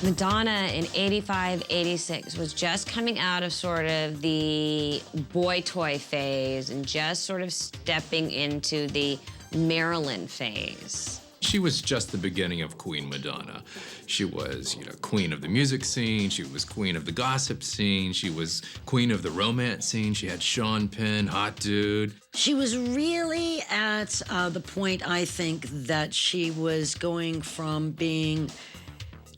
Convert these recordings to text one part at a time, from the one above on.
Madonna in 85, 86 was just coming out of sort of the boy toy phase and just sort of stepping into the Marilyn phase. She was just the beginning of Queen Madonna. She was, queen of the music scene. She was queen of the gossip scene. She was queen of the romance scene. She had Sean Penn, hot dude. She was really at the point, I think, that she was going from being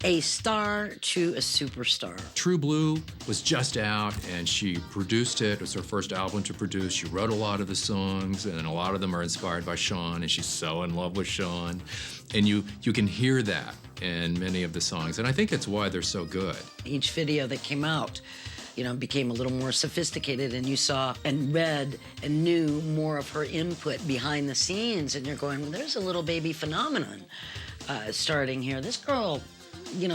a star to a superstar. True Blue was just out, and she produced it. It was her first album to produce. She wrote a lot of the songs, and a lot of them are inspired by Sean, and she's so in love with Sean. And you can hear that in many of the songs, and I think it's why they're so good. Each video that came out, became a little more sophisticated, and you saw and read and knew more of her input behind the scenes, and you're going, well, there's a little baby phenomenon starting here. This girl,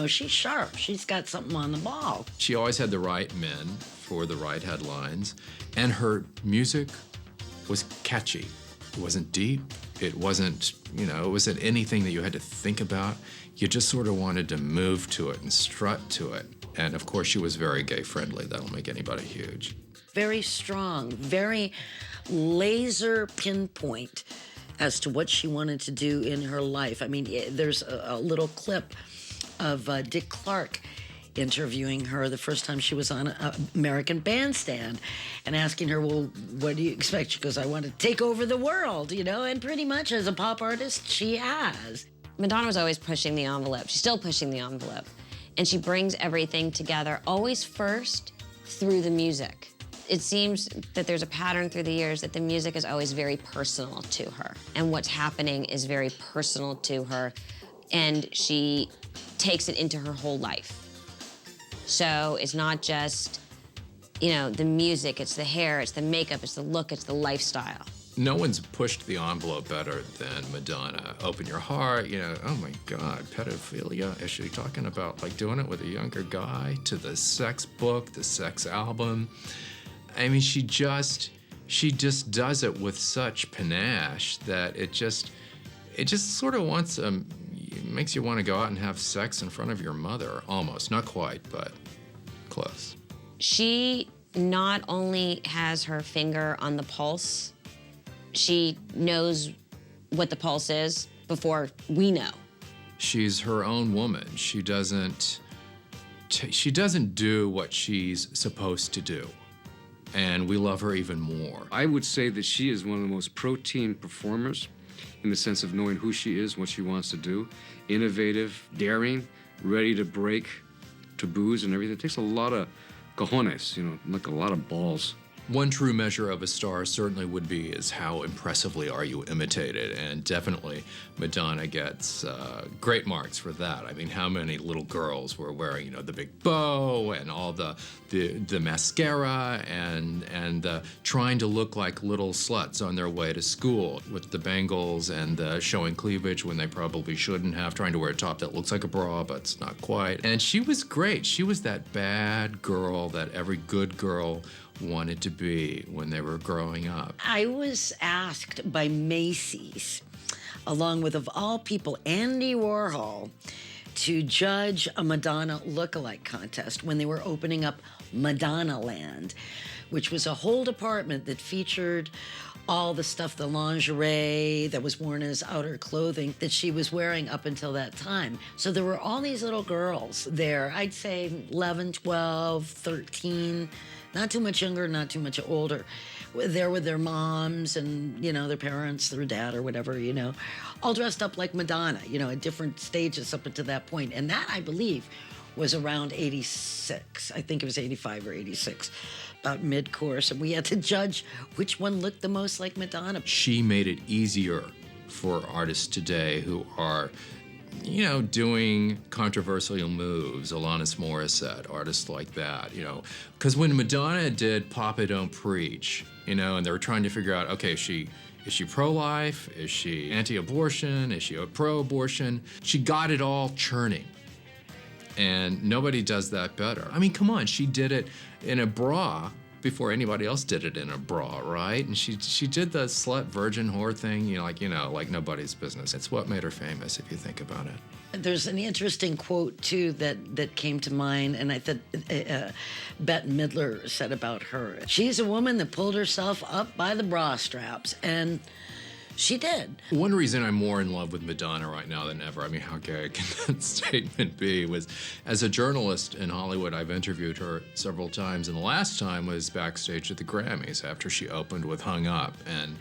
she's sharp. She's got something on the ball. She always had the right men for the right headlines, and her music was catchy. It wasn't deep. It wasn't, it wasn't anything that you had to think about. You just sort of wanted to move to it and strut to it. And of course, she was very gay friendly. That'll make anybody huge. Very strong, very laser pinpoint as to what she wanted to do in her life. I mean, there's a little clip of Dick Clark interviewing her the first time she was on American Bandstand and asking her, well, what do you expect? She goes, I want to take over the world, and pretty much as a pop artist, she has. Madonna was always pushing the envelope. She's still pushing the envelope. And she brings everything together, always first through the music. It seems that there's a pattern through the years that the music is always very personal to her. And what's happening is very personal to her. And she takes it into her whole life. So it's not just, the music, it's the hair, it's the makeup, it's the look, it's the lifestyle. No one's pushed the envelope better than Madonna. Open your heart, oh my God, pedophilia. Is she talking about doing it with a younger guy? To the sex book, the sex album. I mean, she just does it with such panache that it just sort of makes you want to go out and have sex in front of your mother, almost. Not quite, but close. She not only has her finger on the pulse, she knows what the pulse is before we know. She's her own woman. She doesn't do what she's supposed to do. And we love her even more. I would say that she is one of the most protein performers in the sense of knowing who she is, what she wants to do. Innovative, daring, ready to break taboos and everything. It takes a lot of cojones, like a lot of balls. One true measure of a star certainly would be is how impressively are you imitated, and definitely Madonna gets great marks for that. I mean, how many little girls were wearing, the big bow and all the mascara and trying to look like little sluts on their way to school with the bangles and the showing cleavage when they probably shouldn't have, trying to wear a top that looks like a bra but it's not quite. And she was great. She was that bad girl that every good girl wanted to be when they were growing up. I was asked by Macy's, along with, of all people, Andy Warhol, to judge a Madonna lookalike contest when they were opening up Madonna Land, which was a whole department that featured all the stuff, the lingerie that was worn as outer clothing that she was wearing up until that time. So there were all these little girls there, I'd say 11, 12, 13, not too much younger, not too much older. There with their moms and, their parents, their dad or whatever, all dressed up like Madonna, at different stages up until that point. And that, I believe, was around 86. I think it was 85 or 86, about mid-course. And we had to judge which one looked the most like Madonna. She made it easier for artists today who are doing controversial moves, Alanis Morissette, artists like that, Because when Madonna did Papa Don't Preach, and they were trying to figure out, okay, is she pro-life? Is she anti-abortion? Is she pro-abortion? She got it all churning. And nobody does that better. I mean, come on, she did it in a bra before anybody else did it in a bra, right? And she did the slut virgin whore thing, like nobody's business. It's what made her famous, if you think about it. There's an interesting quote, too, that came to mind, and I thought Bette Midler said about her. She's a woman that pulled herself up by the bra straps, and she did. One reason I'm more in love with Madonna right now than ever, I mean, how gay can that statement be, was as a journalist in Hollywood, I've interviewed her several times, and the last time was backstage at the Grammys after she opened with Hung Up, and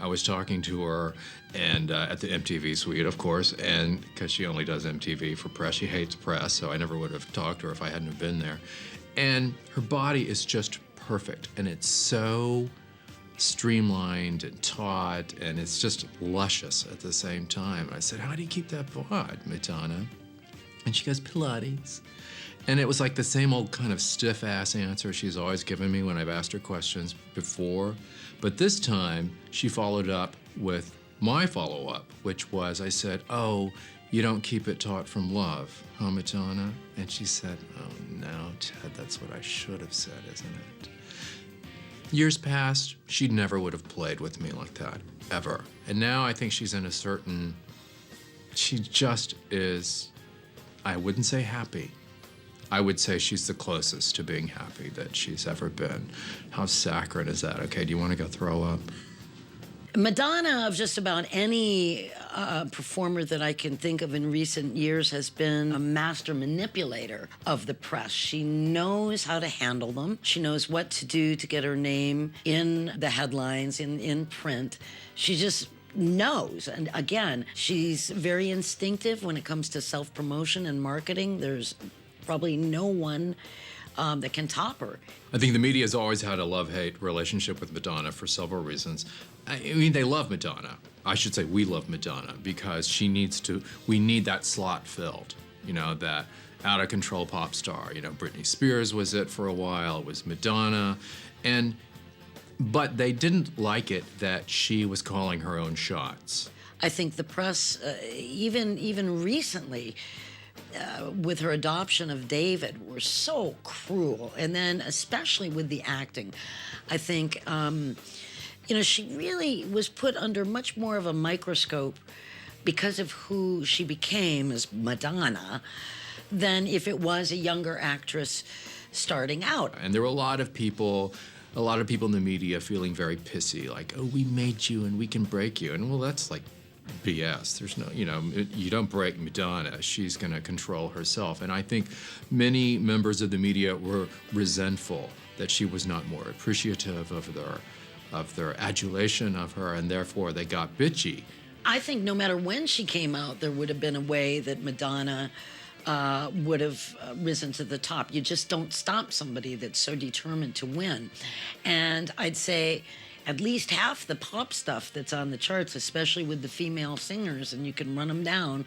I was talking to her and at the MTV suite, of course, and because she only does MTV for press, she hates press, so I never would have talked to her if I hadn't have been there. And her body is just perfect, and it's so streamlined and taut, and it's just luscious at the same time. And I said, how do you keep that bod, Madonna? And she goes, Pilates. And it was like the same old kind of stiff-ass answer she's always given me when I've asked her questions before. But this time, she followed up with my follow-up, which was, I said, oh, you don't keep it taut from love, huh, Madonna? And she said, oh, no, Ted, that's what I should have said, isn't it? Years past, she never would have played with me like that, ever. And now I think she's in a certain, she just is, I wouldn't say happy. I would say she's the closest to being happy that she's ever been. How saccharine is that? Okay, do you want to go throw up? Madonna, of just about any performer that I can think of in recent years, has been a master manipulator of the press. She knows how to handle them. She knows what to do to get her name in the headlines, in print. She just knows. And again, she's very instinctive when it comes to self-promotion and marketing. There's probably no one that can top her. I think the media has always had a love-hate relationship with Madonna for several reasons. I mean, they love Madonna. I should say we love Madonna because we need that slot filled, that out-of-control pop star. Britney Spears was it for a while, it was Madonna. But they didn't like it that she was calling her own shots. I think the press, even recently, with her adoption of David, were so cruel. And then especially with the acting, I think, she really was put under much more of a microscope because of who she became as Madonna than if it was a younger actress starting out. And there were a lot of people in the media feeling very pissy, like, oh, we made you and we can break you. And well, that's like BS. There's no, you don't break Madonna. She's going to control herself. And I think many members of the media were resentful that she was not more appreciative of their adulation of her, and therefore they got bitchy. I think no matter when she came out, there would have been a way that Madonna would have risen to the top. You just don't stop somebody that's so determined to win. And I'd say at least half the pop stuff that's on the charts, especially with the female singers, and you can run them down,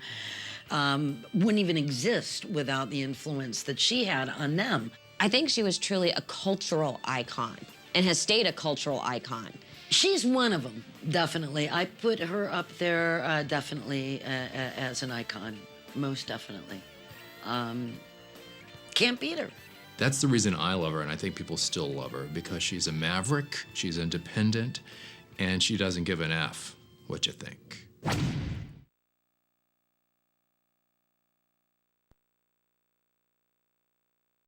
wouldn't even exist without the influence that she had on them. I think she was truly a cultural icon and has stayed a cultural icon. She's one of them, definitely. I put her up there definitely as an icon, most definitely. Can't beat her. That's the reason I love her, and I think people still love her, because she's a maverick, she's independent, and she doesn't give an F what you think.